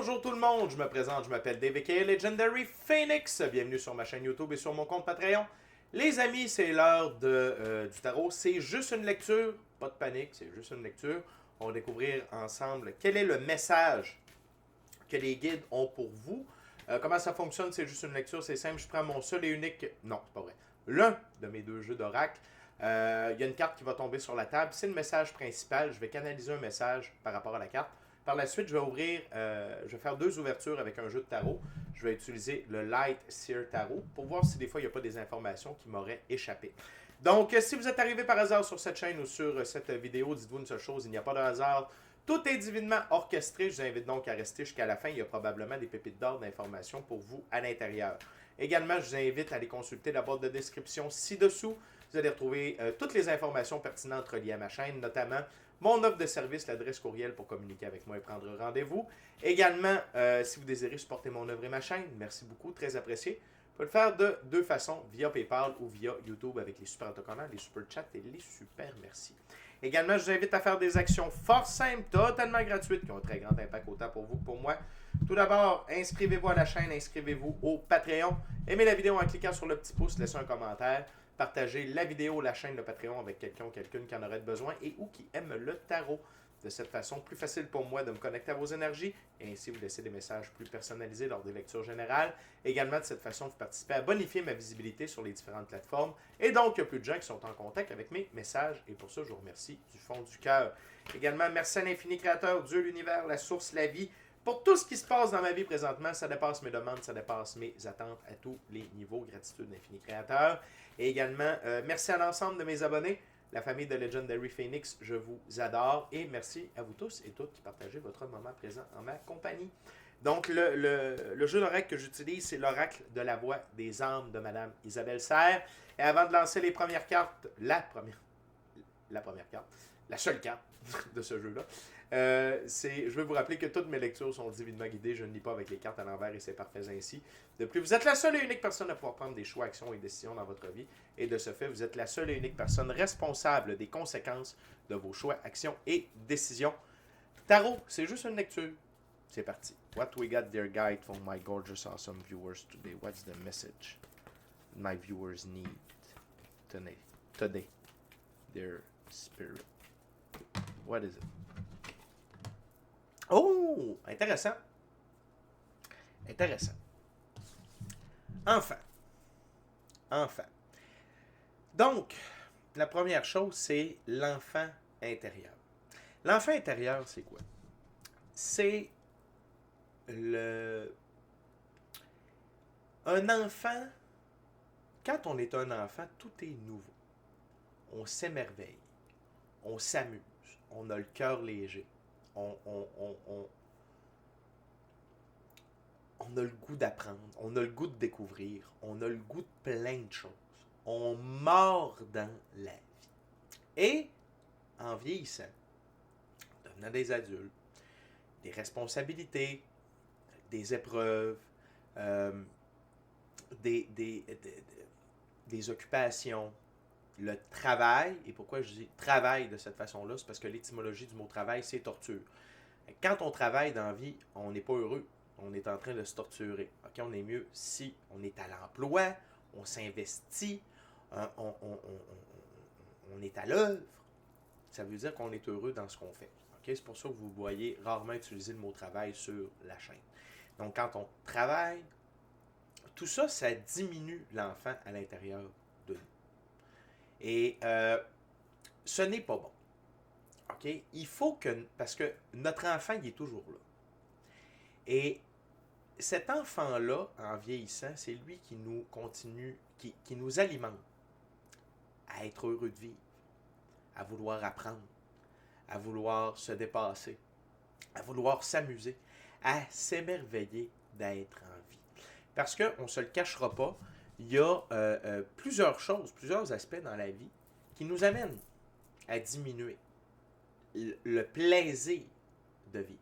Bonjour tout le monde, je me présente, je m'appelle Dave aka Legendary Phoenix. Bienvenue sur ma chaîne YouTube et sur mon compte Patreon. Les amis, c'est l'heure du tarot. C'est juste une lecture, pas de panique, c'est juste une lecture. On va découvrir ensemble quel est le message que les guides ont pour vous. Comment ça fonctionne, c'est juste une lecture, c'est simple. Je prends mon seul et unique, non, c'est pas vrai, l'un de mes deux jeux d'oracle. Il y a une carte qui va tomber sur la table, c'est le message principal. Je vais canaliser un message par rapport à la carte. Par la suite, je vais faire deux ouvertures avec un jeu de tarot. Je vais utiliser le Light Seer Tarot pour voir si des fois il n'y a pas des informations qui m'auraient échappé. Donc, si vous êtes arrivé par hasard sur cette chaîne ou sur cette vidéo, dites-vous une seule chose, il n'y a pas de hasard. Tout est divinement orchestré. Je vous invite donc à rester jusqu'à la fin. Il y a probablement des pépites d'or d'informations pour vous à l'intérieur. Également, je vous invite à aller consulter la boîte de description ci-dessous. Vous allez retrouver toutes les informations pertinentes reliées à ma chaîne, notamment mon offre de service, l'adresse courriel pour communiquer avec moi et prendre rendez-vous. Également, si vous désirez supporter mon œuvre et ma chaîne, merci beaucoup, très apprécié. Vous pouvez le faire de deux façons, via PayPal ou via YouTube avec les super autocollants, les super chats et les super merci. Également, je vous invite à faire des actions fort simples, totalement gratuites, qui ont un très grand impact autant pour vous que pour moi. Tout d'abord, inscrivez-vous à la chaîne, inscrivez-vous au Patreon. Aimez la vidéo en cliquant sur le petit pouce, laissez un commentaire. Partagez la vidéo, la chaîne, le Patreon avec quelqu'un ou quelqu'une qui en aurait besoin et ou qui aime le tarot. De cette façon, plus facile pour moi de me connecter à vos énergies et ainsi vous laisser des messages plus personnalisés lors des lectures générales. Également, de cette façon, vous participez à bonifier ma visibilité sur les différentes plateformes. Et donc, il y a plus de gens qui sont en contact avec mes messages et pour ça, je vous remercie du fond du cœur. Également, merci à l'infini créateur, Dieu, l'univers, la source, la vie. Pour tout ce qui se passe dans ma vie présentement, ça dépasse mes demandes, ça dépasse mes attentes à tous les niveaux. Gratitude d'infini créateur. Et également, merci à l'ensemble de mes abonnés, la famille de Legendary Phoenix, je vous adore. Et merci à vous tous et toutes qui partagez votre moment présent en ma compagnie. Donc, le jeu d'oracle que j'utilise, c'est l'oracle de la voix des âmes de Madame Isabelle Serre. Et avant de lancer les premières cartes, la première carte, la seule carte de ce jeu-là, je veux vous rappeler que toutes mes lectures sont divinement guidées. Je ne lis pas avec les cartes à l'envers et c'est parfait ainsi. De plus, vous êtes la seule et unique personne à pouvoir prendre des choix, actions et décisions dans votre vie. Et de ce fait, vous êtes la seule et unique personne responsable des conséquences de vos choix, actions et décisions. Tarot, c'est juste une lecture. C'est parti. What we got, dear guide, for my gorgeous, awesome viewers today? What's the message my viewers need today, dear spirit? What is it? Oh! Intéressant. Intéressant. Enfin. Donc, la première chose, c'est l'enfant intérieur. L'enfant intérieur, c'est quoi? C'est un enfant, quand on est un enfant, tout est nouveau. On s'émerveille. On s'amuse. On a le cœur léger. On a le goût d'apprendre, on a le goût de découvrir, on a le goût de plein de choses. On mord dans la vie. Et en vieillissant, en devenant des adultes, des responsabilités, des épreuves, des occupations, le travail, et pourquoi je dis travail de cette façon-là, c'est parce que l'étymologie du mot travail, c'est torture. Quand on travaille dans la vie, on n'est pas heureux. On est en train de se torturer. Okay? On est mieux si on est à l'emploi, on s'investit, on est à l'œuvre. Ça veut dire qu'on est heureux dans ce qu'on fait. Okay? C'est pour ça que vous voyez rarement utiliser le mot travail sur la chaîne. Donc, quand on travaille, tout ça, ça diminue l'enfant à l'intérieur de nous. Et ce n'est pas bon. Okay? Il faut que, parce que notre enfant, il est toujours là. Et cet enfant-là, en vieillissant, c'est lui qui nous continue, qui nous alimente à être heureux de vivre, à vouloir apprendre, à vouloir se dépasser, à vouloir s'amuser, à s'émerveiller d'être en vie. Parce qu'on ne se le cachera pas, il y a plusieurs choses, plusieurs aspects dans la vie qui nous amènent à diminuer le plaisir de vivre.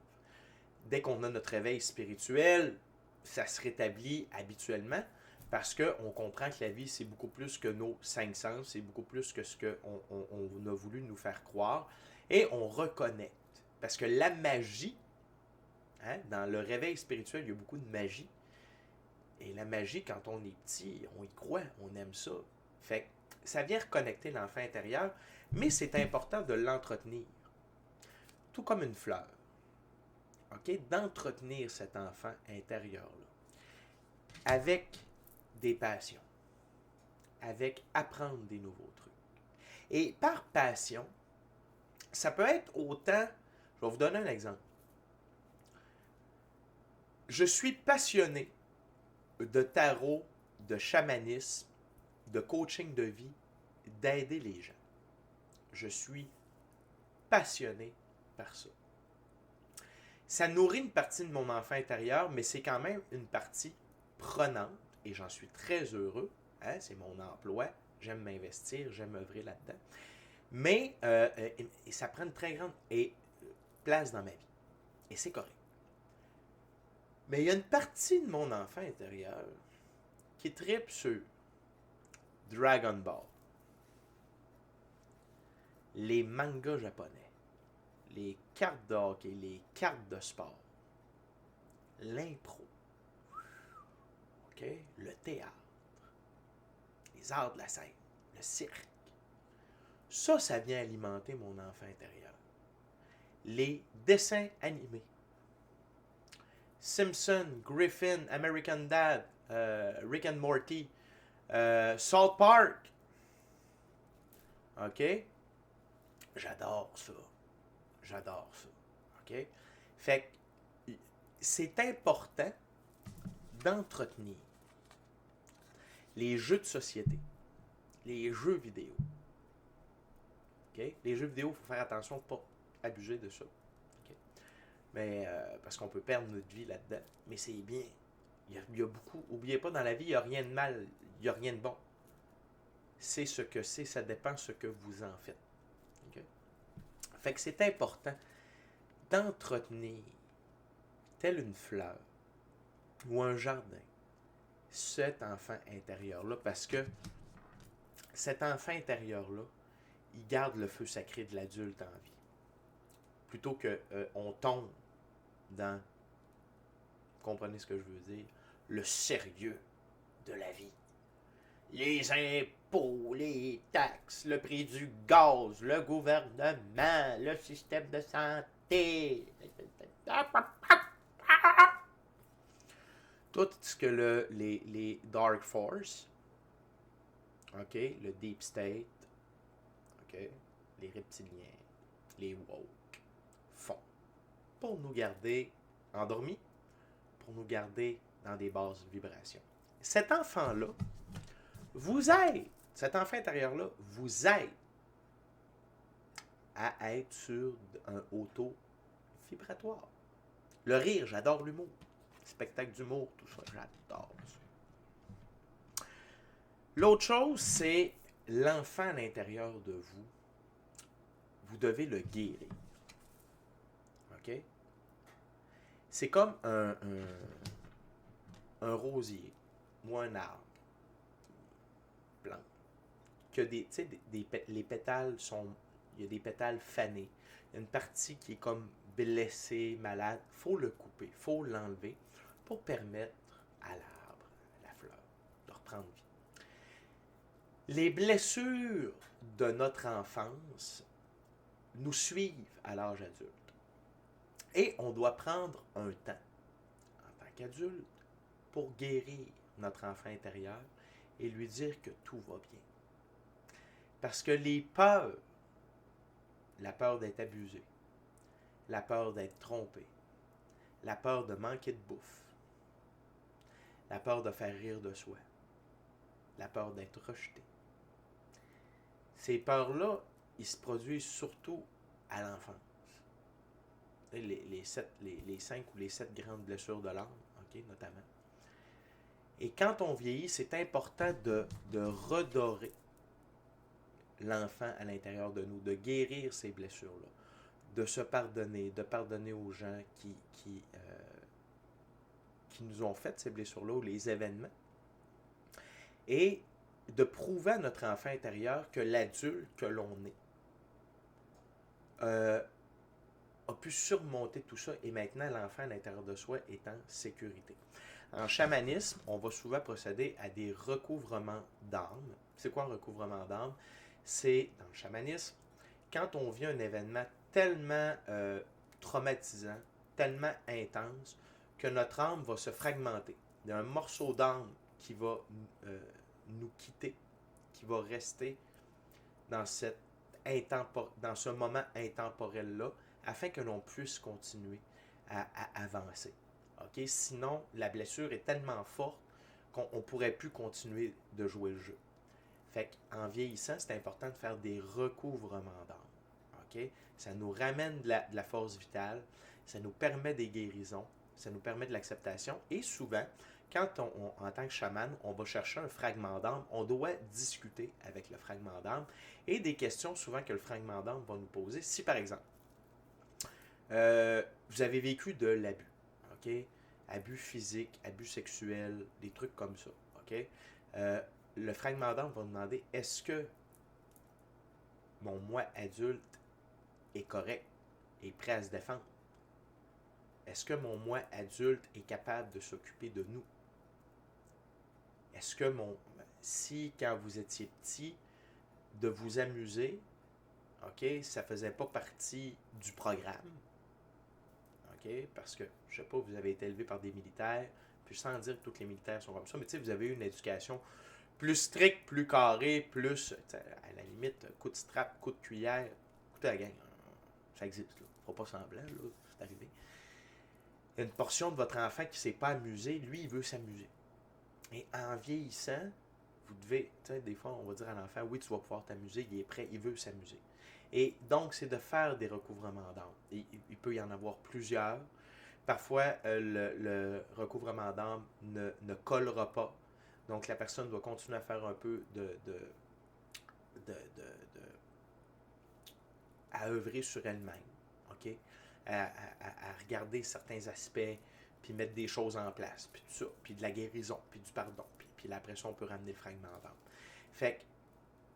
Dès qu'on a notre réveil spirituel, ça se rétablit habituellement parce qu'on comprend que la vie, c'est beaucoup plus que nos cinq sens, c'est beaucoup plus que ce qu'on a voulu nous faire croire et on reconnecte. Parce que la magie, Hein? Dans le réveil spirituel, il y a beaucoup de magie. Et la magie, quand on est petit, on y croit, on aime ça. Fait que ça vient reconnecter l'enfant intérieur, mais c'est important de l'entretenir. Tout comme une fleur. OK? D'entretenir cet enfant intérieur-là. Avec des passions. Avec apprendre des nouveaux trucs. Et par passion, ça peut être autant... Je vais vous donner un exemple. Je suis passionné de tarot, de chamanisme, de coaching de vie, d'aider les gens. Je suis passionné par ça. Ça nourrit une partie de mon enfant intérieur, mais c'est quand même une partie prenante, et j'en suis très heureux. Hein? C'est mon emploi, j'aime m'investir, j'aime œuvrer là-dedans. Mais ça prend une très grande place dans ma vie. Et c'est correct. Mais il y a une partie de mon enfant intérieur qui tripe sur Dragon Ball, les mangas japonais, les cartes de hockey, les cartes de sport, l'impro, okay? Le théâtre, les arts de la scène, le cirque. Ça vient alimenter mon enfant intérieur. Les dessins animés. Simpson, Griffin, American Dad, Rick and Morty, South Park. OK? J'adore ça. J'adore ça. OK? Fait que c'est important d'entretenir les jeux de société, les jeux vidéo. OK? Les jeux vidéo, il faut faire attention de ne pas abuser de ça. OK? Mais, parce qu'on peut perdre notre vie là-dedans. Mais c'est bien. Il y a beaucoup. N'oubliez pas, dans la vie, il n'y a rien de mal, il n'y a rien de bon. C'est ce que c'est, ça dépend de ce que vous en faites. Okay? Fait que c'est important d'entretenir, telle une fleur ou un jardin, cet enfant intérieur-là, parce que cet enfant intérieur-là, il garde le feu sacré de l'adulte en vie. Plutôt qu'on tombe dans, vous comprenez ce que je veux dire, le sérieux de la vie. Les impôts, les taxes, le prix du gaz, le gouvernement, le système de santé. Tout ce que les Dark Force, OK, le Deep State, OK, les reptiliens, les woke, font pour nous garder endormis, pour nous garder dans des basses vibrations. Cet enfant-là vous aide, cet enfant intérieur-là vous aide à être sur un auto vibratoire. Le rire, j'adore l'humour. Spectacle d'humour, tout ça, j'adore ça. L'autre chose, c'est l'enfant à l'intérieur de vous. Vous devez le guérir. OK? C'est comme un rosier ou un arbre blanc. Que les pétales sont... Il y a des pétales fanés. Il y a une partie qui est comme blessée, malade. Il faut le couper, il faut l'enlever pour permettre à l'arbre, à la fleur, de reprendre vie. Les blessures de notre enfance nous suivent à l'âge adulte. Et on doit prendre un temps, en tant qu'adulte, pour guérir notre enfant intérieur et lui dire que tout va bien. Parce que les peurs, la peur d'être abusé, la peur d'être trompé, la peur de manquer de bouffe, la peur de faire rire de soi, la peur d'être rejeté. Ces peurs-là, ils se produisent surtout à l'enfance. Les 5 ou les 7 grandes blessures de l'âme, okay, notamment. Et quand on vieillit, c'est important de redorer l'enfant à l'intérieur de nous, de guérir ces blessures-là, de se pardonner, de pardonner aux gens qui nous ont fait ces blessures-là, ou les événements, et de prouver à notre enfant intérieur que l'adulte que l'on est a pu surmonter tout ça et maintenant l'enfant à l'intérieur de soi est en sécurité. En chamanisme, on va souvent procéder à des recouvrements d'âme. C'est quoi un recouvrement d'âme? C'est, dans le chamanisme, quand on vit un événement tellement traumatisant, tellement intense, que notre âme va se fragmenter. Il y a un morceau d'âme qui va nous quitter, qui va rester dans, dans ce moment intemporel-là, afin que l'on puisse continuer à avancer. Okay? Sinon, la blessure est tellement forte qu'on ne pourrait plus continuer de jouer le jeu. Fait qu'en vieillissant, c'est important de faire des recouvrements d'âme. Okay? Ça nous ramène de la force vitale, ça nous permet des guérisons, ça nous permet de l'acceptation. Et souvent, quand en tant que chaman, on va chercher un fragment d'âme, on doit discuter avec le fragment d'âme et des questions souvent que le fragment d'âme va nous poser. Si par exemple, vous avez vécu de l'abus, ok? Abus physique, abus sexuel, des trucs comme ça, ok? Le fragment d'âme va nous demander, est-ce que mon moi adulte est correct, est prêt à se défendre? Est-ce que mon moi adulte est capable de s'occuper de nous? Est-ce que si quand vous étiez petit, de vous amuser, ok, ça faisait pas partie du programme, ok, parce que, je sais pas, vous avez été élevé par des militaires, puis sans dire que tous les militaires sont comme ça, mais tu sais, vous avez eu une éducation plus stricte, plus carrée, plus, à la limite, coup de strap, coup de cuillère, écoutez la gang, ça existe, là. Faut pas semblant, là, c'est arrivé. Il y a une portion de votre enfant qui ne s'est pas amusé, lui, il veut s'amuser. Et en vieillissant, vous devez, tu sais, des fois, on va dire à l'enfant, oui, tu vas pouvoir t'amuser, il est prêt, il veut s'amuser. Et donc, c'est de faire des recouvrements d'âme. Il peut y en avoir plusieurs. Parfois, le recouvrement d'âme ne collera pas. Donc, la personne doit continuer à faire un peu à œuvrer sur elle-même. OK? À regarder certains aspects, puis mettre des choses en place, puis tout ça, puis de la guérison, puis du pardon, puis après ça, on peut ramener le fragment d'âme. Fait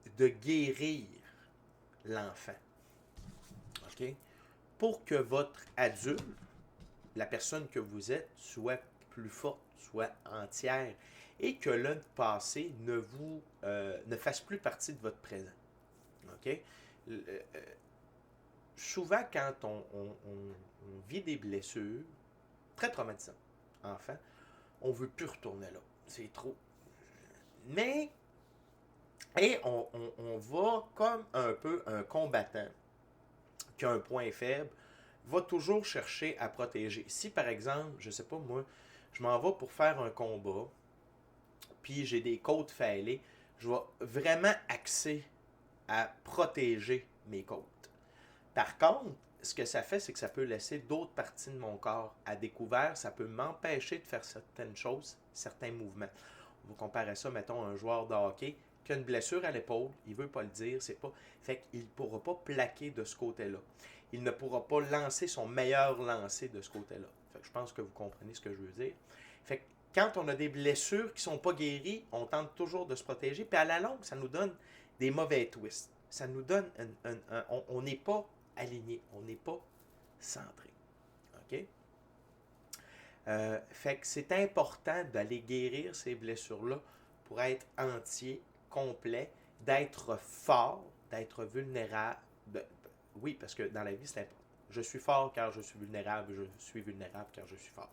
que de guérir l'enfant, OK? Pour que votre adulte, la personne que vous êtes, soit plus forte, soit entière, et que le passé ne fasse plus partie de votre présent. OK? Souvent, quand on vit des blessures très traumatisantes, enfant, on ne veut plus retourner là. C'est trop. Mais, et on va comme un peu un combattant qui a un point faible, va toujours chercher à protéger. Si par exemple, je ne sais pas moi, je m'en vais pour faire un combat, puis j'ai des côtes fêlées, je vais vraiment axer à protéger mes côtes. Par contre, ce que ça fait, c'est que ça peut laisser d'autres parties de mon corps à découvert. Ça peut m'empêcher de faire certaines choses, certains mouvements. On va comparer ça, mettons, à un joueur de hockey qui a une blessure à l'épaule, il ne veut pas le dire, c'est pas. Fait qu'il ne pourra pas plaquer de ce côté-là. Il ne pourra pas lancer son meilleur lancer de ce côté-là. Fait que je pense que vous comprenez ce que je veux dire. Fait que quand on a des blessures qui ne sont pas guéries, on tente toujours de se protéger. Puis à la longue, ça nous donne des mauvais twists. Ça nous donne on n'est pas aligné, on n'est pas centré. OK? Fait que c'est important d'aller guérir ces blessures-là pour être entier, complet, d'être fort, d'être vulnérable. Oui, parce que dans la vie, c'est important. Je suis fort car je suis vulnérable, je suis vulnérable car je suis fort.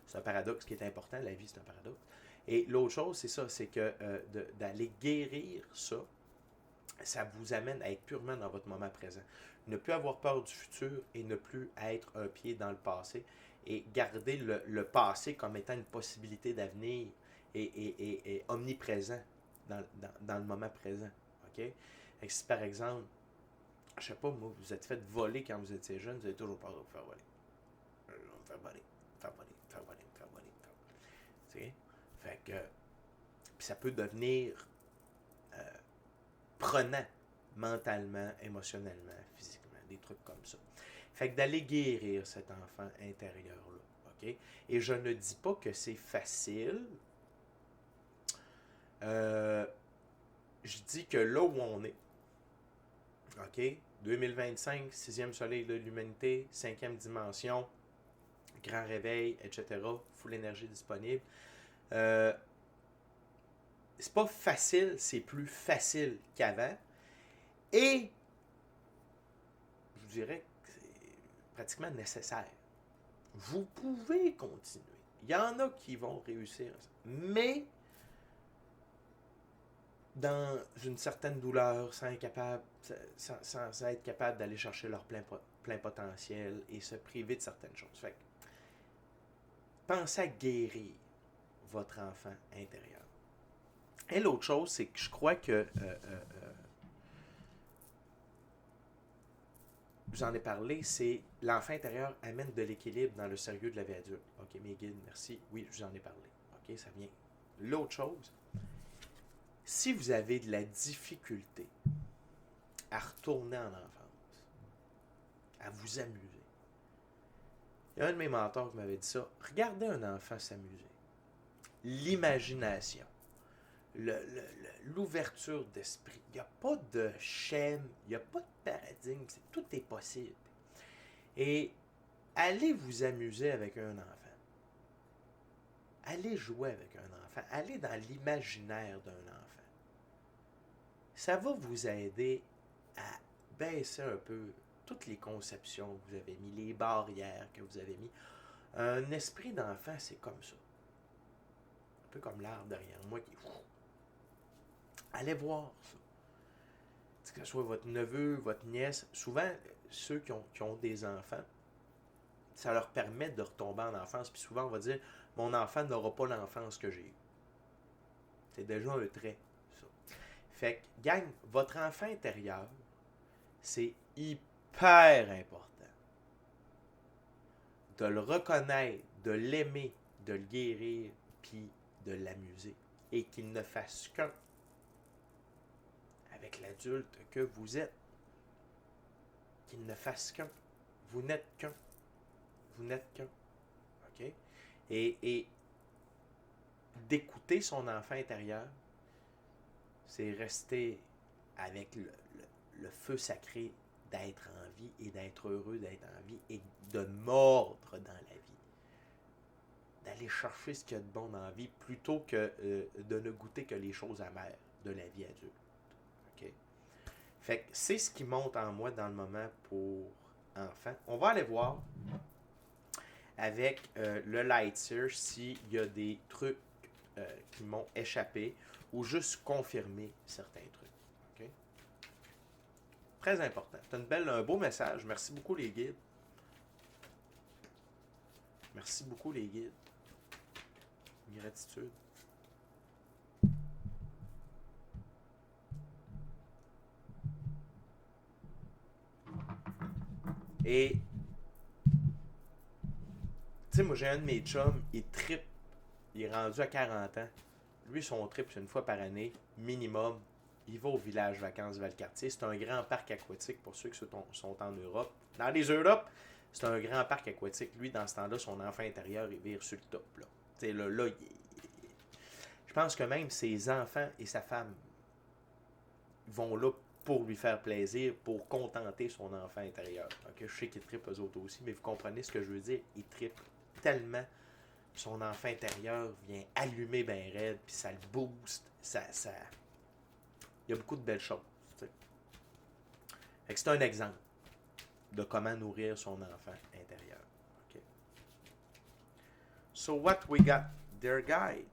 C'est un paradoxe qui est important, la vie c'est un paradoxe. Et l'autre chose, c'est ça, c'est que d'aller guérir ça, ça vous amène à être purement dans votre moment présent. Ne plus avoir peur du futur et ne plus être un pied dans le passé et garder le passé comme étant une possibilité d'avenir et omniprésent dans le moment présent. OK? Et si par exemple, je sais pas, moi, vous êtes fait voler quand vous étiez jeune, vous avez toujours peur de vous faire voler. Me faire voler, me faire voler, me faire voler, me faire voler, me faire voler. Tu sais? Fait que, puis ça peut devenir prenant mentalement, émotionnellement, physiquement, des trucs comme ça. Fait que d'aller guérir cet enfant intérieur-là, OK? Et je ne dis pas que c'est facile. Je dis que là où on est, OK? 2025, sixième soleil de l'humanité, cinquième dimension, grand réveil, etc. Full énergie disponible. C'est pas facile, c'est plus facile qu'avant. Et je vous dirais que c'est pratiquement nécessaire. Vous pouvez continuer. Il y en a qui vont réussir. Mais dans une certaine douleur, sans être capable d'aller chercher leur plein potentiel et se priver de certaines choses. Fait que, pensez à guérir votre enfant intérieur. Et l'autre chose, c'est que je crois que je vous en ai parlé, c'est l'enfant intérieur amène de l'équilibre dans le sérieux de la vie adulte. OK, mes guides, merci. Oui, je vous en ai parlé. OK, ça vient. L'autre chose, si vous avez de la difficulté à retourner en enfance, à vous amuser, il y a un de mes mentors qui m'avait dit ça. Regardez un enfant s'amuser. L'imagination. L'ouverture d'esprit. Il n'y a pas de schème, il n'y a pas de paradigme, tout est possible. Et allez vous amuser avec un enfant. Allez jouer avec un enfant. Allez dans l'imaginaire d'un enfant. Ça va vous aider à baisser un peu toutes les conceptions que vous avez mis, les barrières que vous avez mis. Un esprit d'enfant, c'est comme ça. Un peu comme l'arbre derrière moi qui est fou. Allez voir ça. Que ce soit votre neveu, votre nièce, souvent, ceux qui ont des enfants, ça leur permet de retomber en enfance. Puis souvent, on va dire, mon enfant n'aura pas l'enfance que j'ai eue. C'est déjà un trait, ça. Fait que, gang, votre enfant intérieur, c'est hyper important. De le reconnaître, de l'aimer, de le guérir, puis de l'amuser. Et qu'il ne fasse qu'un avec l'adulte que vous êtes. Qu'il ne fasse qu'un. Vous n'êtes qu'un. Vous n'êtes qu'un. OK? Et d'écouter son enfant intérieur, c'est rester avec le feu sacré d'être en vie et d'être heureux d'être en vie et de mordre dans la vie. D'aller chercher ce qu'il y a de bon dans la vie plutôt que de ne goûter que les choses amères de la vie adulte. OK? Fait que c'est ce qui monte en moi dans le moment pour enfants. On va aller voir avec le Light Search s'il y a des trucs qui m'ont échappé ou juste confirmer certains trucs. Okay? Très important. C'est un beau message. Merci beaucoup les guides. Merci beaucoup les guides. Gratitude. Et, tu sais, moi j'ai un de mes chums, il trippe, il est rendu à 40 ans. Lui, son trip, c'est une fois par année, minimum. Il va au village vacances Valcartier. C'est un grand parc aquatique pour ceux qui sont en Europe. Dans les Europes, c'est un grand parc aquatique. Lui, dans ce temps-là, son enfant intérieur, il vire sur le top. Là. Tu sais, là je pense que même ses enfants et sa femme vont là pour lui faire plaisir, pour contenter son enfant intérieur. Okay? Je sais qu'il trippe eux autres aussi, mais vous comprenez ce que je veux dire. Il trippe tellement. Son enfant intérieur vient allumer ben raide, puis ça le booste. Il y a beaucoup de belles choses. Fait que c'est un exemple de comment nourrir son enfant intérieur. Okay. So what we got there, guide?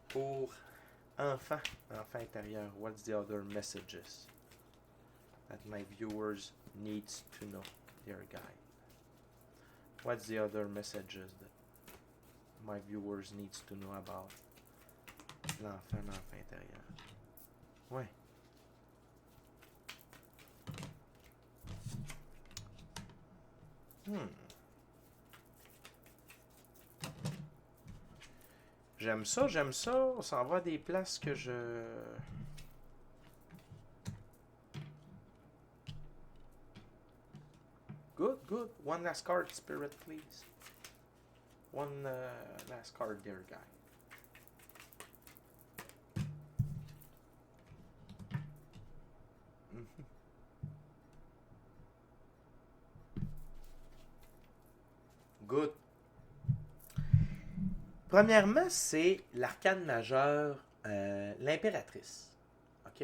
Pour enfant intérieur, what's the other messages that my viewers needs to know, dear guide? What's the other messages that my viewers needs to know about l'enfant intérieur? Ouais. J'aime ça. On s'en va à des places que je... Good. One last card, Spirit, please. One last card, dear guy. Good. Premièrement, c'est l'arcane majeur, l'impératrice. OK?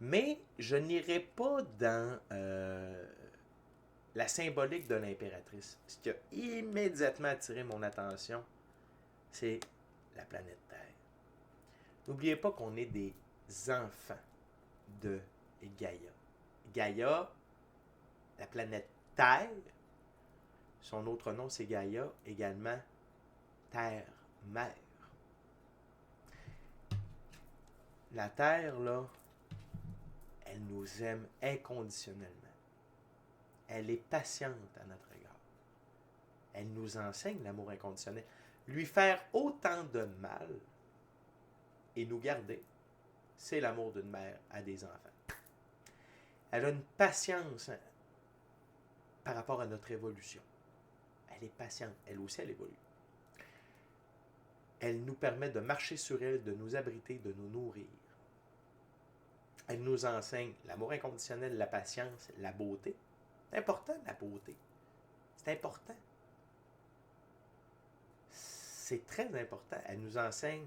Mais je n'irai pas dans la symbolique de l'impératrice. Ce qui a immédiatement attiré mon attention, c'est la planète Terre. N'oubliez pas qu'on est des enfants de Gaïa. Gaïa, la planète Terre, son autre nom c'est Gaïa, également Terre-Mère. La Terre, là, elle nous aime inconditionnellement. Elle est patiente à notre égard. Elle nous enseigne l'amour inconditionnel. Lui faire autant de mal et nous garder, c'est l'amour d'une mère à des enfants. Elle a une patience par rapport à notre évolution. Elle est patiente. Elle aussi, elle évolue. Elle nous permet de marcher sur elle, de nous abriter, de nous nourrir. Elle nous enseigne l'amour inconditionnel, la patience, la beauté. C'est important, la beauté. C'est important. C'est très important. Elle nous enseigne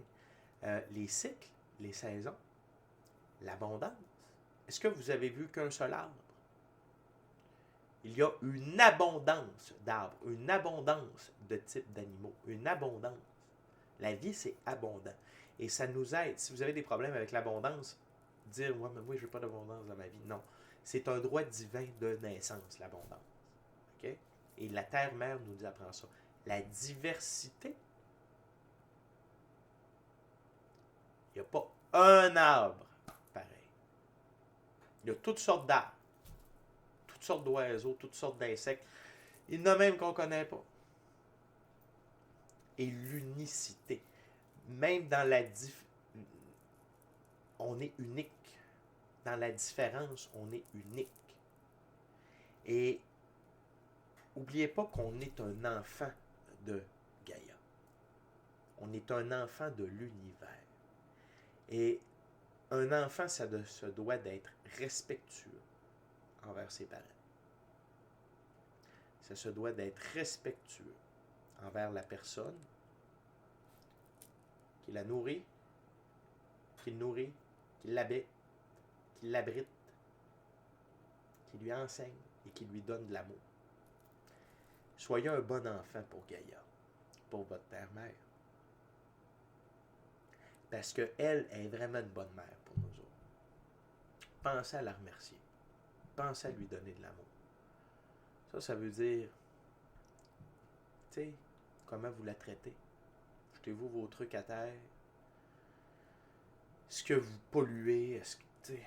les cycles, les saisons, l'abondance. Est-ce que vous avez vu qu'un seul arbre? Il y a une abondance d'arbres, une abondance de types d'animaux, une abondance. La vie, c'est abondant. Et ça nous aide. Si vous avez des problèmes avec l'abondance, dire « Ouais, mais moi, je veux pas d'abondance dans ma vie. » Non. C'est un droit divin de naissance, l'abondance. OK? Et la Terre-Mère nous apprend ça. La diversité. Il n'y a pas un arbre pareil. Il y a toutes sortes d'arbres, toutes sortes d'oiseaux, toutes sortes d'insectes. Il y en a même qu'on ne connaît pas. Et l'unicité. Même dans la on est unique. Dans la différence, on est unique. Et n'oubliez pas qu'on est un enfant de Gaïa. On est un enfant de l'univers. Et un enfant, ça se doit d'être respectueux envers ses parents. Ça se doit d'être respectueux envers la personne qui la nourrit, qui le nourrit, qui l'habite, qui l'abrite, qui lui enseigne et qui lui donne de l'amour. Soyez un bon enfant pour Gaïa, pour votre Terre-Mère. Parce qu'elle est vraiment une bonne mère pour nous autres. Pensez à la remercier. Pensez à lui donner de l'amour. Ça veut dire, tu sais, comment vous la traitez. Jetez-vous vos trucs à terre. Est-ce que vous polluez? Est-ce que, tu sais...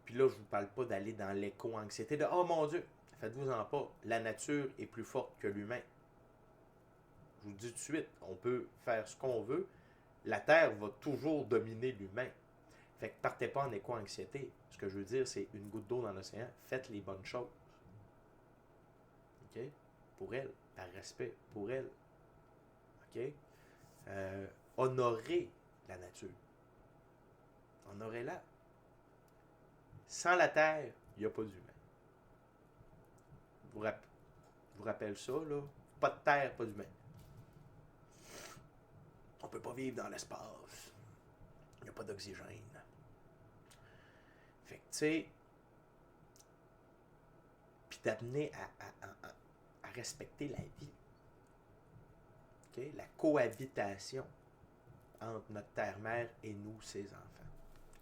Puis là, je ne vous parle pas d'aller dans l'éco-anxiété de « Oh mon Dieu! » Faites-vous-en pas. La nature est plus forte que l'humain. Je vous le dis tout de suite, on peut faire ce qu'on veut. La Terre va toujours dominer l'humain. Fait que partez pas en éco-anxiété. Ce que je veux dire, c'est une goutte d'eau dans l'océan. Faites les bonnes choses. OK? Pour elle. Par respect pour elle. OK? Honorez la nature. Honorez-la. Sans la terre, il n'y a pas d'humain. Vous rappelle ça, là? Pas de terre, pas d'humain. On ne peut pas vivre dans l'espace. Il n'y a pas d'oxygène. Fait que, tu sais, puis d'amener à respecter la vie. Okay? La cohabitation entre notre terre-mère et nous, ses enfants.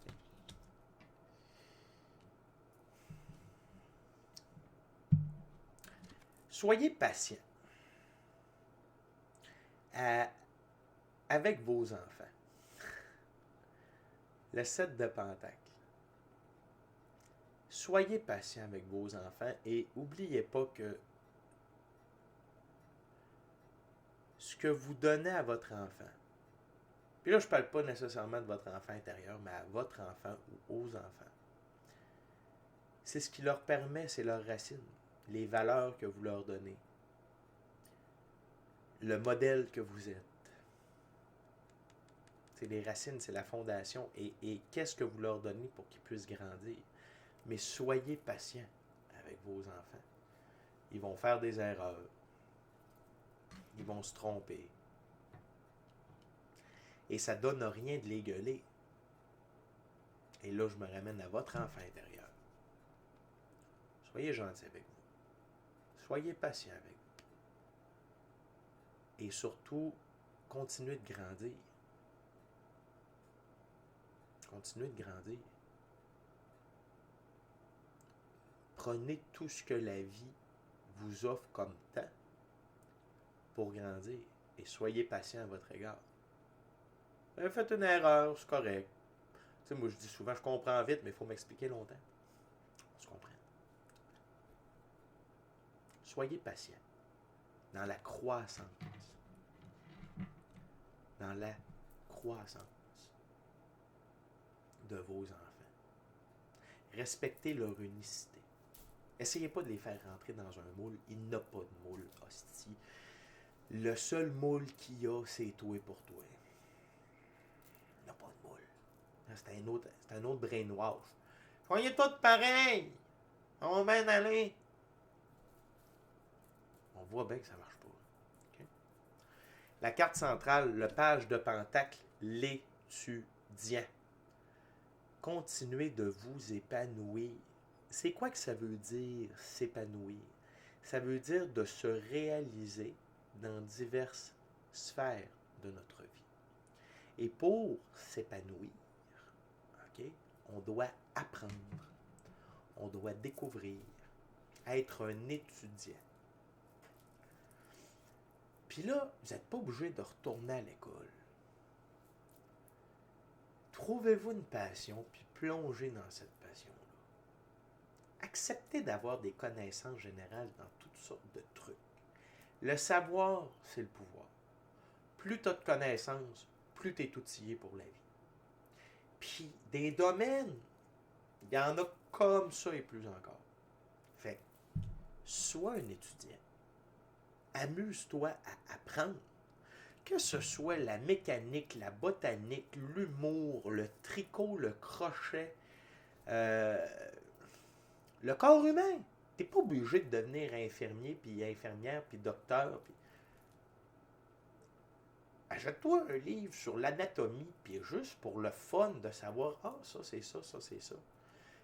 Okay? Soyez patient avec vos enfants. Le 7 de Pentacle. Soyez patient avec vos enfants et n'oubliez pas que ce que vous donnez à votre enfant, puis là je ne parle pas nécessairement de votre enfant intérieur, mais à votre enfant ou aux enfants, c'est ce qui leur permet, c'est leurs racines, les valeurs que vous leur donnez, le modèle que vous êtes. C'est les racines, c'est la fondation. Et qu'est-ce que vous leur donnez pour qu'ils puissent grandir? Mais soyez patient avec vos enfants. Ils vont faire des erreurs. ils vont se tromper. Et ça donne rien de les gueuler. Et là, je me ramène à votre enfant intérieur. Soyez gentil avec vous. Soyez patient avec vous. Et surtout, continuez de grandir. Continuez de grandir. Prenez tout ce que la vie vous offre comme temps pour grandir. Et soyez patient à votre égard. Vous avez fait une erreur, c'est correct. Tu sais, moi, je dis souvent, je comprends vite, mais il faut m'expliquer longtemps. On se comprend. Soyez patient dans la croissance. Dans la croissance de vos enfants. Respectez leur unicité. Essayez pas de les faire rentrer dans un moule. Il n'y a pas de moule, hostie. Le seul moule qu'il y a, c'est toi pour toi. Il n'y a pas de moule. C'est un autre brainwash. Soyez tous pareils. On va bien aller. On voit bien que ça marche pas. Okay? La carte centrale, le page de Pentacle, l'étudiant. Continuez de vous épanouir. C'est quoi que ça veut dire, s'épanouir? Ça veut dire de se réaliser dans diverses sphères de notre vie. Et pour s'épanouir, okay, on doit apprendre, on doit découvrir, être un étudiant. Puis là, vous n'êtes pas obligé de retourner à l'école. Trouvez-vous une passion, puis plongez dans cette passion-là. Acceptez d'avoir des connaissances générales dans toutes sortes de trucs. Le savoir, c'est le pouvoir. Plus tu as de connaissances, plus tu es outillé pour la vie. Puis, des domaines, il y en a comme ça et plus encore. Fait que, sois un étudiant. Amuse-toi à apprendre. Que ce soit la mécanique, la botanique, l'humour, le tricot, le crochet, le corps humain. T'es pas obligé de devenir infirmier, puis infirmière, puis docteur. Puis... Achète-toi un livre sur l'anatomie, puis juste pour le fun de savoir, ah, ça c'est ça, ça c'est ça.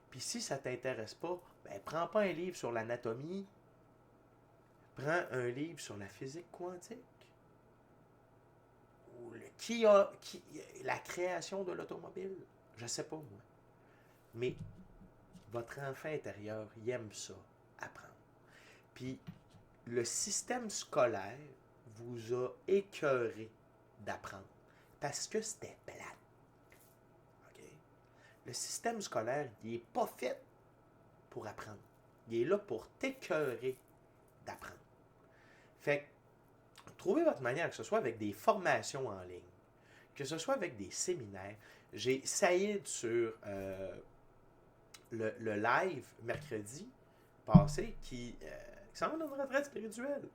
Puis si ça t'intéresse pas, ben prends pas un livre sur l'anatomie, prends un livre sur la physique quantique. Ou la création de l'automobile. Je sais pas, moi. Mais votre enfant intérieur, il aime ça, apprendre. Puis, le système scolaire vous a écœuré d'apprendre. Parce que c'était plate. Okay? Le système scolaire, il n'est pas fait pour apprendre. Il est là pour t'écœurer d'apprendre. Fait que, trouvez votre manière, que ce soit avec des formations en ligne, que ce soit avec des séminaires. J'ai Saïd sur le live mercredi passé qui s'en va dans une retraite spirituelle.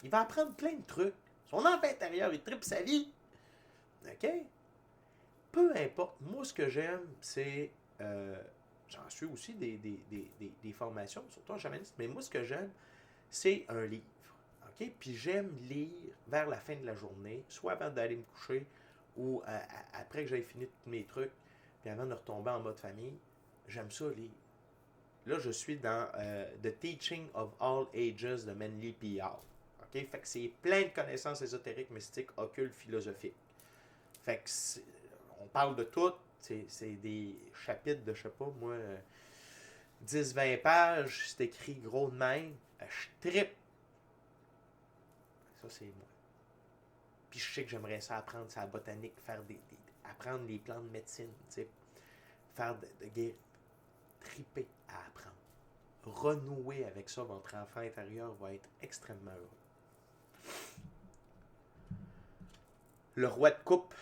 Il va apprendre plein de trucs. Son enfant intérieur, il tripe sa vie. OK? Peu importe. Moi, ce que j'aime, c'est... j'en suis aussi des formations, surtout en chamanisme, mais moi, ce que j'aime, c'est un livre. OK? Puis j'aime lire vers la fin de la journée, soit avant d'aller me coucher, ou après que j'aie fini tous mes trucs, puis avant de retomber en mode famille. J'aime ça lire. Là, je suis dans The Teaching of All Ages de Manly P. Hall. Okay? Fait que c'est plein de connaissances ésotériques, mystiques, occultes, philosophiques. Fait que on parle de tout. C'est des chapitres de, je sais pas, moi, 10-20 pages. C'est écrit gros de même. Je trippe. Ça, c'est moi. Puis je sais que j'aimerais ça apprendre sa botanique, faire apprendre les plans de médecine, faire de guérir. Triper à apprendre. Renouer avec ça, votre enfant intérieur va être extrêmement heureux. Le roi de coupe.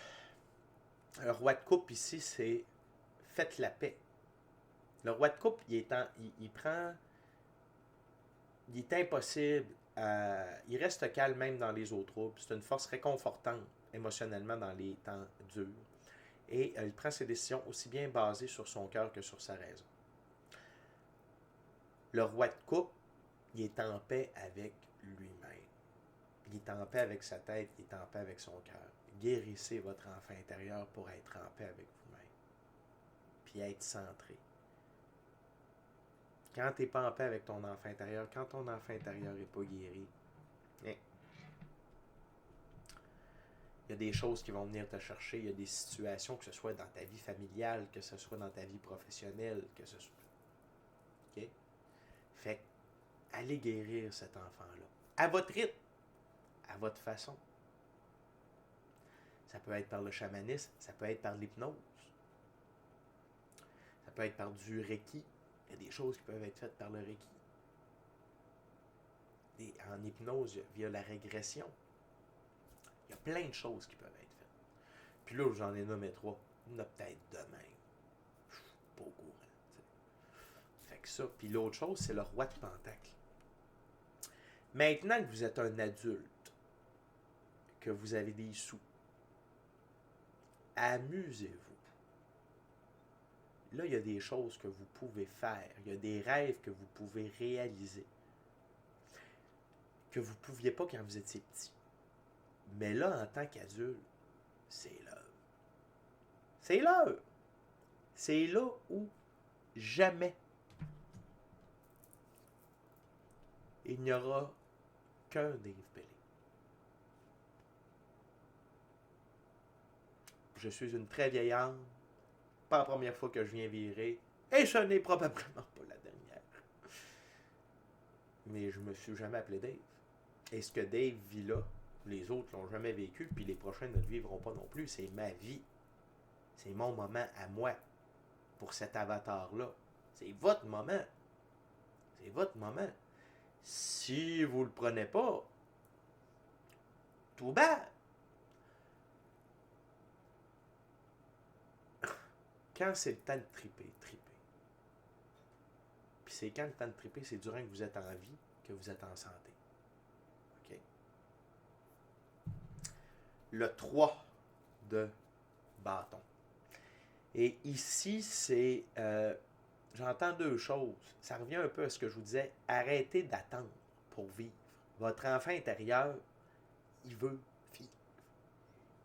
Le roi de coupe ici, c'est faites la paix. Le roi de coupe, il est impossible. Il reste calme même dans les eaux troubles. C'est une force réconfortante émotionnellement dans les temps durs. Et il prend ses décisions aussi bien basées sur son cœur que sur sa raison. Le roi de coupe, il est en paix avec lui-même. Il est en paix avec sa tête, il est en paix avec son cœur. Guérissez votre enfant intérieur pour être en paix avec vous-même. Puis être centré. Quand tu n'es pas en paix avec ton enfant intérieur, quand ton enfant intérieur n'est pas guéri, il y a des choses qui vont venir te chercher, il y a des situations, que ce soit dans ta vie familiale, que ce soit dans ta vie professionnelle, que ce soit... OK? Fait que, allez guérir cet enfant-là. À votre rythme, à votre façon. Ça peut être par le chamanisme, ça peut être par l'hypnose. Ça peut être par du Reiki. Il y a des choses qui peuvent être faites par le Reiki. En hypnose, via la régression. Il y a plein de choses qui peuvent être faites. Puis là, j'en ai nommé 3. Il y en a peut-être demain. Je suis pas au courant. T'sais. Fait que ça. Puis l'autre chose, c'est le roi de Pentacle. Maintenant que vous êtes un adulte, que vous avez des sous, amusez-vous. Là, il y a des choses que vous pouvez faire. Il y a des rêves que vous pouvez réaliser. Que vous ne pouviez pas quand vous étiez petit. Mais là, en tant qu'adulte, c'est l'heure. C'est l'heure. C'est là où jamais il n'y aura qu'un Dave Pellé. Je suis une très vieille âme. Pas la première fois que je viens virer. Et ce n'est probablement pas la dernière. Mais je me suis jamais appelé Dave. Et ce que Dave vit là, les autres l'ont jamais vécu, puis les prochains ne le vivront pas non plus. C'est ma vie. C'est mon moment à moi. Pour cet avatar-là. C'est votre moment. C'est votre moment. Si vous le prenez pas, tout bas. Quand c'est le temps de triper, tripez. Puis c'est quand le temps de triper, c'est durant que vous êtes en vie, que vous êtes en santé. OK? Le 3 de bâton. Et ici, c'est... j'entends deux choses. Ça revient un peu à ce que je vous disais. Arrêtez d'attendre pour vivre. Votre enfant intérieur, il veut vivre.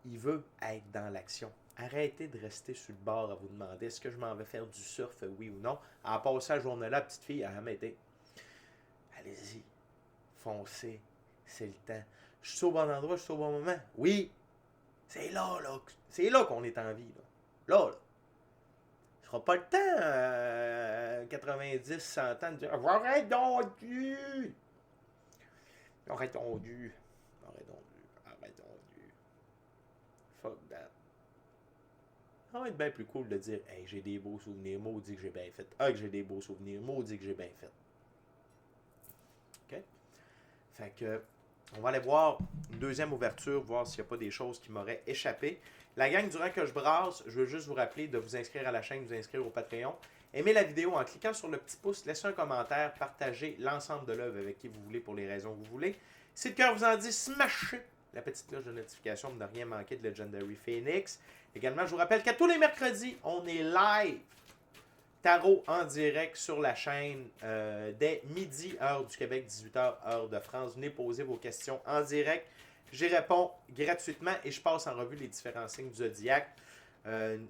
Il veut être dans l'action. Arrêtez de rester sur le bord à vous demander est-ce que je m'en vais faire du surf, oui ou non. En passant la journée-là, petite fille, allez-y, foncez, c'est le temps. Je suis au bon endroit, je suis au bon moment. Oui, c'est là qu'on est en vie. Là. Ce sera pas le temps, 90, 100 ans, de dire arrête donc du. Arrête donc du. Fuck that. Ça va être bien plus cool de dire hey, j'ai des beaux souvenirs, maudit que j'ai bien fait. Ah, que j'ai des beaux souvenirs, maudit que j'ai bien fait. OK? Fait que, on va aller voir une deuxième ouverture, voir s'il n'y a pas des choses qui m'auraient échappé. La gang, durant que je brasse, je veux juste vous rappeler de vous inscrire à la chaîne, vous inscrire au Patreon. Aimez la vidéo en cliquant sur le petit pouce, laissez un commentaire, partagez l'ensemble de l'œuvre avec qui vous voulez pour les raisons que vous voulez. Si le cœur vous en dit, smashez la petite cloche de notification pour ne rien manquer de Legendary Phoenix. Également, je vous rappelle qu'à tous les mercredis, on est live tarot en direct sur la chaîne dès midi, heure du Québec, 18h, heure de France. Venez poser vos questions en direct. J'y réponds gratuitement et je passe en revue les différents signes du zodiaque. Une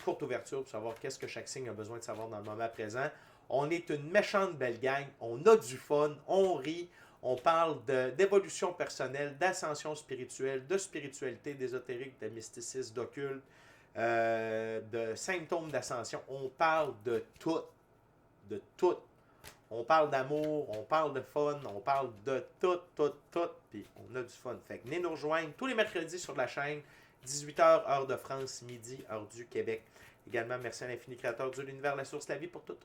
courte ouverture pour savoir qu'est-ce que chaque signe a besoin de savoir dans le moment présent. On est une méchante belle gang. On a du fun, on rit. On parle d'évolution personnelle, d'ascension spirituelle, de spiritualité, d'ésotérique, de mysticisme, d'occulte, de symptômes d'ascension. On parle de tout. De tout. On parle d'amour, on parle de fun, on parle de tout. Puis on a du fun. Fait que venez nous rejoindre tous les mercredis sur la chaîne, 18h, heure de France, midi, heure du Québec. Également, merci à l'infini créateur de l'univers, la source, la vie, pour tout.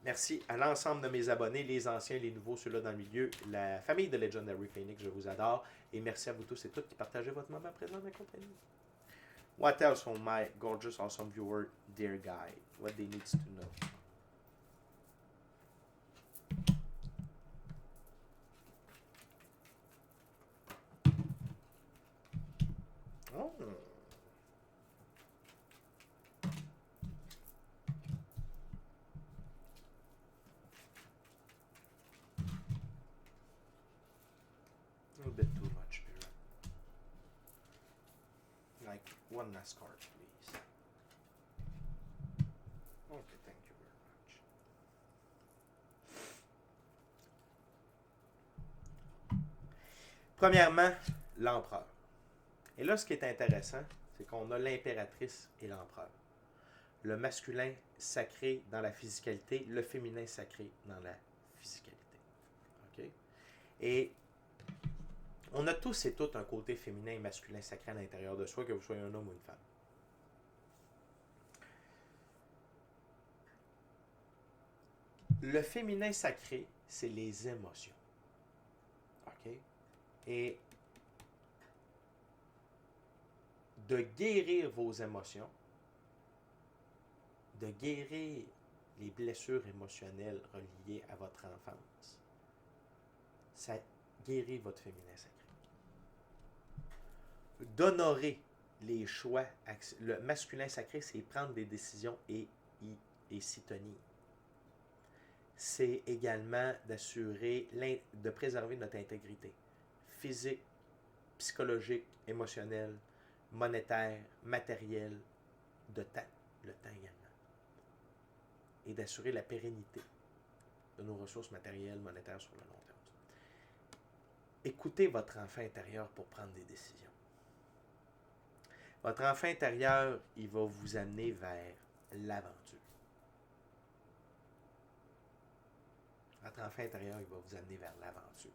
Merci à l'ensemble de mes abonnés, les anciens, les nouveaux, ceux-là dans le milieu, la famille de Legendary Phoenix, je vous adore. Et merci à vous tous et toutes qui partagez votre moment présent dans ma compagnie. What else from my gorgeous, awesome viewer, dear guy? What they need to know? Oh. A little bit too much beer. Like one NASCAR, please. Okay, thank you very much. Premièrement, l'empereur. Et là, ce qui est intéressant, c'est qu'on a l'impératrice et l'empereur. Le masculin sacré dans la physicalité, le féminin sacré dans la physicalité. OK? Et on a tous et toutes un côté féminin et masculin sacré à l'intérieur de soi, que vous soyez un homme ou une femme. Le féminin sacré, c'est les émotions. OK? Et de guérir vos émotions, de guérir les blessures émotionnelles reliées à votre enfance, ça guérit votre féminin sacré. D'honorer les choix, le masculin sacré, c'est prendre des décisions et s'y tenir. C'est également d'assurer, de préserver notre intégrité physique, psychologique, émotionnelle, monétaire, matérielle, de temps, le temps également. Et d'assurer la pérennité de nos ressources matérielles, monétaires sur le long terme. Écoutez votre enfant intérieur pour prendre des décisions. Votre enfant intérieur, il va vous amener vers l'aventure. Votre enfant intérieur, il va vous amener vers l'aventure.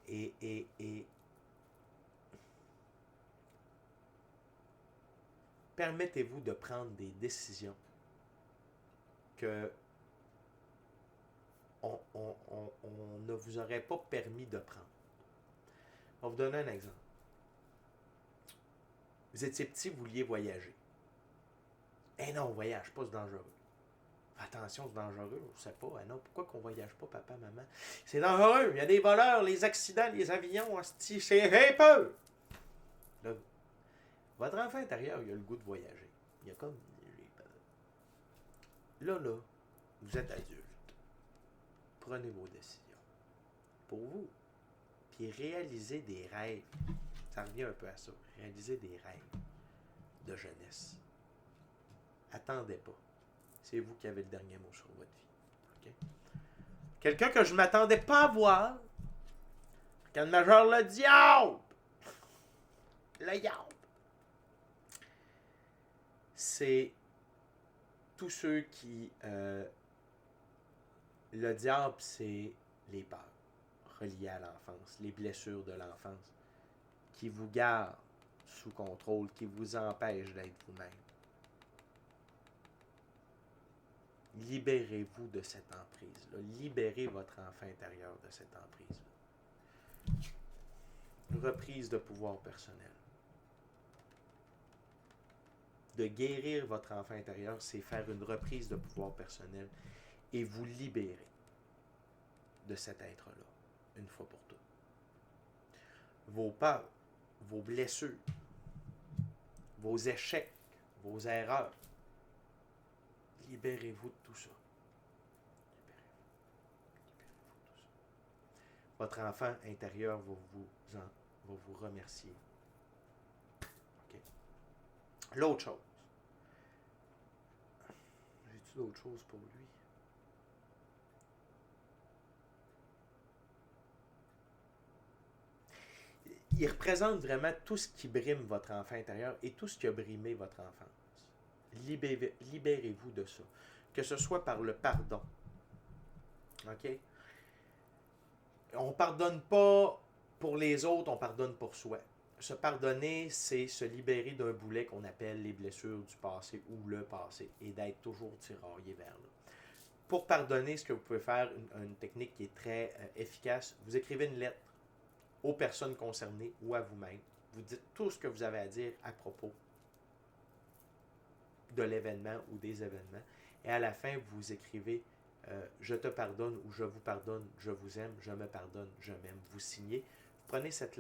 Et permettez-vous de prendre des décisions que on ne vous aurait pas permis de prendre. On va vous donner un exemple. Vous étiez petit, vous vouliez voyager. Eh non, on ne voyage pas, c'est dangereux. Attention, c'est dangereux, on ne sait pas. Eh non, pourquoi qu'on ne voyage pas, papa, maman? C'est dangereux, il y a des voleurs, les accidents, les avions, c'est peur. Là, votre enfant intérieur, il a le goût de voyager. Il a comme... Là, vous êtes adulte. Prenez vos décisions. Pour vous. Puis réalisez des rêves. Ça revient un peu à ça. Réalisez des rêves de jeunesse. Attendez pas. C'est vous qui avez le dernier mot sur votre vie. Okay? Quelqu'un que je ne m'attendais pas à voir. Quand le major le diable. Le diable. C'est tous ceux qui... le diable, c'est les peurs reliées à l'enfance, les blessures de l'enfance, qui vous gardent sous contrôle, qui vous empêchent d'être vous-même. Libérez-vous de cette emprise-là. Libérez votre enfant intérieur de cette emprise-là. Reprise de pouvoir personnel. De guérir votre enfant intérieur, c'est faire une reprise de pouvoir personnel et vous libérer de cet être-là, une fois pour toutes. Vos peurs, vos blessures, vos échecs, vos erreurs, libérez-vous de tout ça. Libérez-vous de tout ça. Votre enfant intérieur va vous remercier. OK. L'autre chose. J'ai-tu d'autres choses pour lui? Il représente vraiment tout ce qui brime votre enfant intérieur et tout ce qui a brimé votre enfance. Libérez-vous de ça. Que ce soit par le pardon. OK? On ne pardonne pas pour les autres, on pardonne pour soi. Se pardonner, c'est se libérer d'un boulet qu'on appelle les blessures du passé ou le passé et d'être toujours tiraillé vers là. Pour pardonner, ce que vous pouvez faire, une technique qui est très efficace, vous écrivez une lettre aux personnes concernées ou à vous-même. Vous dites tout ce que vous avez à dire à propos de l'événement ou des événements. Et à la fin, vous écrivez je te pardonne ou je vous pardonne, je vous aime, je me pardonne, je m'aime. Vous signez. Vous prenez cette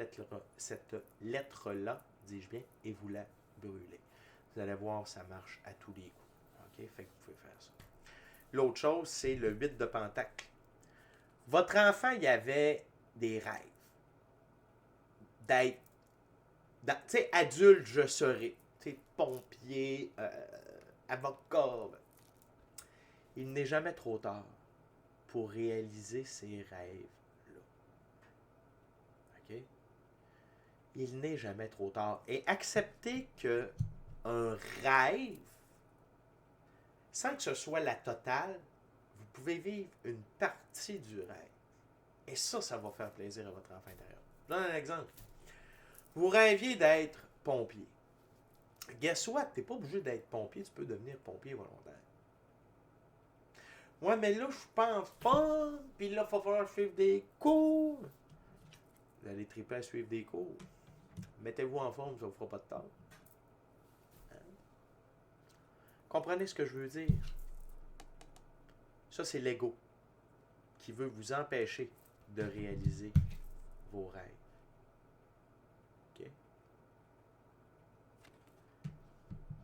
lettre-là, dis-je bien, et vous la brûlez. Vous allez voir, ça marche à tous les coups. OK? Fait que vous pouvez faire ça. L'autre chose, c'est le 8 de Pentacle. Votre enfant, il avait des rêves. d'être, tu sais, adulte, je serai. Tu sais, pompier, avocat. Il n'est jamais trop tard pour réaliser ses rêves-là. OK? Il n'est jamais trop tard. Et accepter que un rêve, sans que ce soit la totale, vous pouvez vivre une partie du rêve. Et ça va faire plaisir à votre enfant intérieur. Je donne un exemple. Vous rêviez d'être pompier. Guess what? Tu n'es pas obligé d'être pompier, tu peux devenir pompier volontaire. Ouais, mais là, je suis pas en forme, puis là, il va falloir suivre des cours. Vous allez triper à suivre des cours. Mettez-vous en forme, ça ne vous fera pas de tort. Hein? Comprenez ce que je veux dire? Ça, c'est l'ego qui veut vous empêcher de réaliser vos rêves. OK?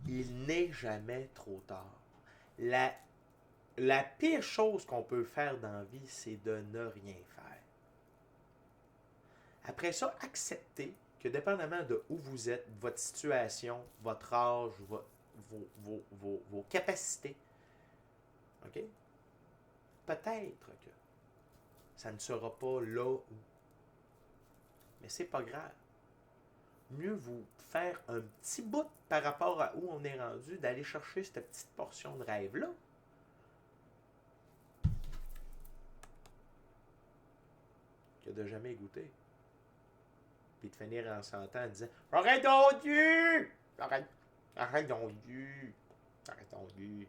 Il n'est jamais trop tard. La pire chose qu'on peut faire dans la vie, c'est de ne rien faire. Après ça, acceptez que dépendamment de où vous êtes, votre situation, votre âge, vos capacités, OK? Peut-être que ça ne sera pas là où. Mais c'est pas grave. Mieux vous faire un petit bout par rapport à où on est rendu, d'aller chercher cette petite portion de rêve-là. Que de jamais goûter. Puis de finir en s'entendant en disant « Arrête donc Dieu! Arrête donc Dieu! Arrête donc Dieu! »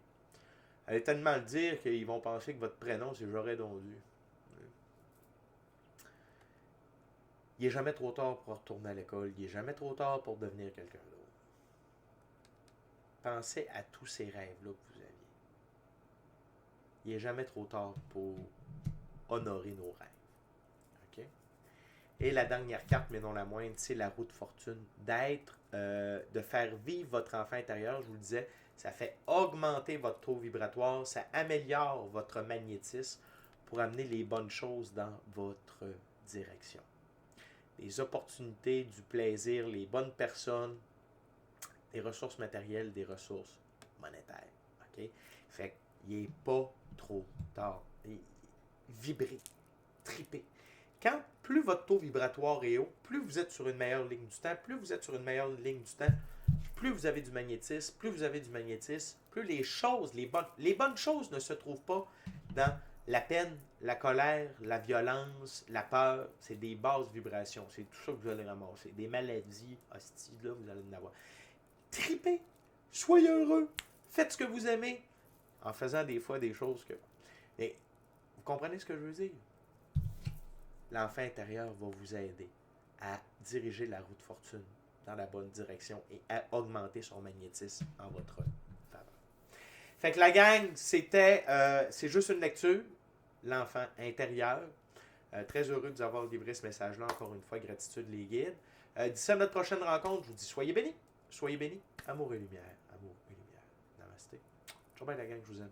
Allez tellement le dire qu'ils vont penser que votre prénom c'est J'aurais donc dû. Il n'est jamais trop tard pour retourner à l'école. Il n'est jamais trop tard pour devenir quelqu'un d'autre. Pensez à tous ces rêves-là que vous aviez. Il n'est jamais trop tard pour honorer nos rêves. OK? Et la dernière carte, mais non la moindre, c'est la roue de fortune. De faire vivre votre enfant intérieur, je vous le disais, ça fait augmenter votre taux vibratoire, ça améliore votre magnétisme pour amener les bonnes choses dans votre direction. Les opportunités, du plaisir, les bonnes personnes, des ressources matérielles, des ressources monétaires. OK? Fait qu'il n'est pas trop tard. Vibrez, tripez. Quand plus votre taux vibratoire est haut, plus vous êtes sur une meilleure ligne du temps, plus vous êtes sur une meilleure ligne du temps, plus vous avez du magnétisme, plus les choses, les bonnes choses ne se trouvent pas dans la peine, la colère, la violence, la peur. C'est des basses vibrations. C'est tout ça que vous allez ramasser. Des maladies, hosties, là, vous allez en avoir. Tripez, soyez heureux, faites ce que vous aimez, en faisant des fois des choses que... Mais vous comprenez ce que je veux dire? L'enfant intérieur va vous aider à diriger la roue de fortune dans la bonne direction et à augmenter son magnétisme en votre faveur. Fait que la gang, c'est juste une lecture, l'enfant intérieur. Très heureux de vous avoir livré ce message-là. Encore une fois, gratitude les guides. D'ici à notre prochaine rencontre, je vous dis soyez bénis. Soyez bénis. Amour et lumière. Amour et lumière. Namasté. Ciao, bye la gang, je vous aime.